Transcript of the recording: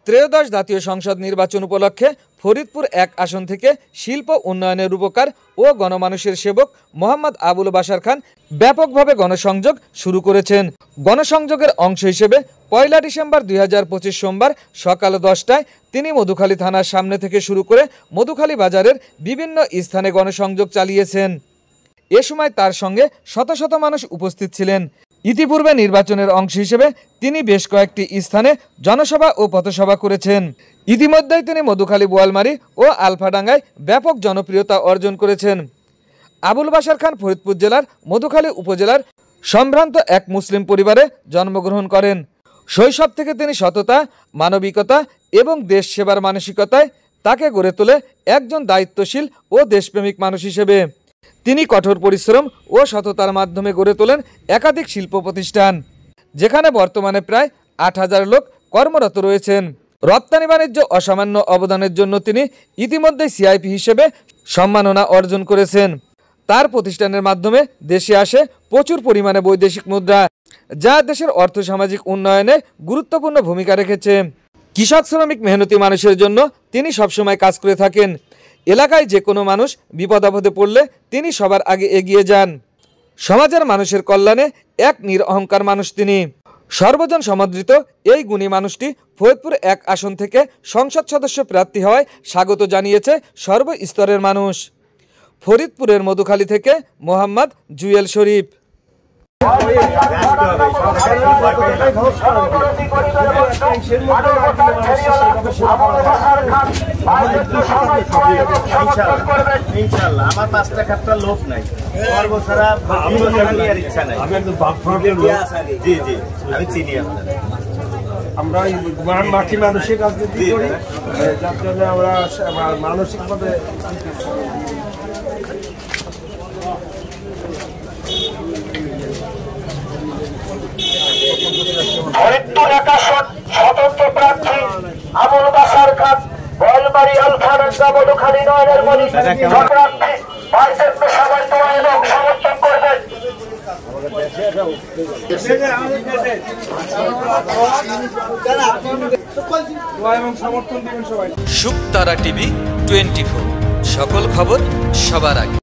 ত্রয়োদশ জাতীয় সংসদ নির্বাচন উপলক্ষে ফরিদপুর ১ আসন থেকে শিল্প উন্নয়নের রূপকার ও গণমানুষের সেবক মোহাম্মদ আবুল বাশার খান ব্যাপকভাবে গণসংযোগ শুরু করেছেন। গণসংযোগের অংশ হিসেবে ১ ডিসেম্বর ২০২৫ সোমবার সকাল ১০টায় তিনি মধুখালী থানার সামনে থেকে শুরু করে মধুখালী বাজারের বিভিন্ন স্থানে গণসংযোগ চালিয়েছেন। এ সময় তার সঙ্গে শত শত মানুষ উপস্থিত ছিলেন। ইতিপূর্বে নির্বাচনের অংশ হিসেবে তিনি বেশ কয়েকটি স্থানে জনসভা ও পথসভা করেছেন। ইতিমধ্যেই তিনি মধুখালী, বোয়ালমারী ও আলফাডাঙ্গায় ব্যাপক জনপ্রিয়তা অর্জন করেছেন। আবুল বাশার খান ফরিদপুর জেলার মধুখালী উপজেলার সম্ভ্রান্ত এক মুসলিম পরিবারে জন্মগ্রহণ করেন। শৈশব থেকে তিনি সততা, মানবিকতা এবং দেশ সেবার মানসিকতায় তাকে গড়ে তোলে একজন দায়িত্বশীল ও দেশপ্রেমিক মানুষ হিসেবে। তিনি কঠোর পরিশ্রম ও সততার মাধ্যমে গড়ে তোলেন একাধিক শিল্প প্রতিষ্ঠান, যেখানে বর্তমানে প্রায় ৮,০০০ লোক কর্মরত রয়েছেন। রপ্তানি বাণিজ্য অসামান্য অবদানের জন্য তিনি ইতিমধ্যে সিআইপি হিসেবে সম্মাননা অর্জন করেছেন। তার প্রতিষ্ঠানের মাধ্যমে দেশে আসে প্রচুর পরিমাণে বৈদেশিক মুদ্রা, যা দেশের অর্থসামাজিক উন্নয়নে গুরুত্বপূর্ণ ভূমিকা রেখেছে। কৃষক, শ্রমিক, মেহনতি মানুষের জন্য তিনি সবসময় কাজ করে থাকেন। এলাকায় যে কোনো মানুষ বিপদ আপদে পড়লে তিনি সবার আগে এগিয়ে যান। সমাজের মানুষের কল্যাণে এক নিরহংকার মানুষ তিনি। সর্বজন সমাদৃত এই গুণী মানুষটি ফরিদপুর ১ আসন থেকে সংসদ সদস্য প্রার্থী হওয়ায় স্বাগত জানিয়েছে সর্বস্তরের মানুষ। ফরিদপুরের মধুখালী থেকে মোহাম্মদ জুয়েল শরীফ। আমার ৫টা খাতটা লোক নাই, ইচ্ছা নাই। জি জি, আমি চিনি আপনার। আমরা মাটি মানুষের রাজনীতি করি, যার জন্য আমরা মানসিকভাবে ফরিদপুর ১ আসন স্বতন্ত্র প্রার্থী আবুল বাশার খান, বোয়ালমারী, আলফাডাঙ্গা, মধুখালী নয়নের মণি প্রার্থী ভাইসেপ্পে সবাই দোয়া এবং সমর্থন করবেন। শুকতারা টিভি 24, সকল খবর সবার আগে।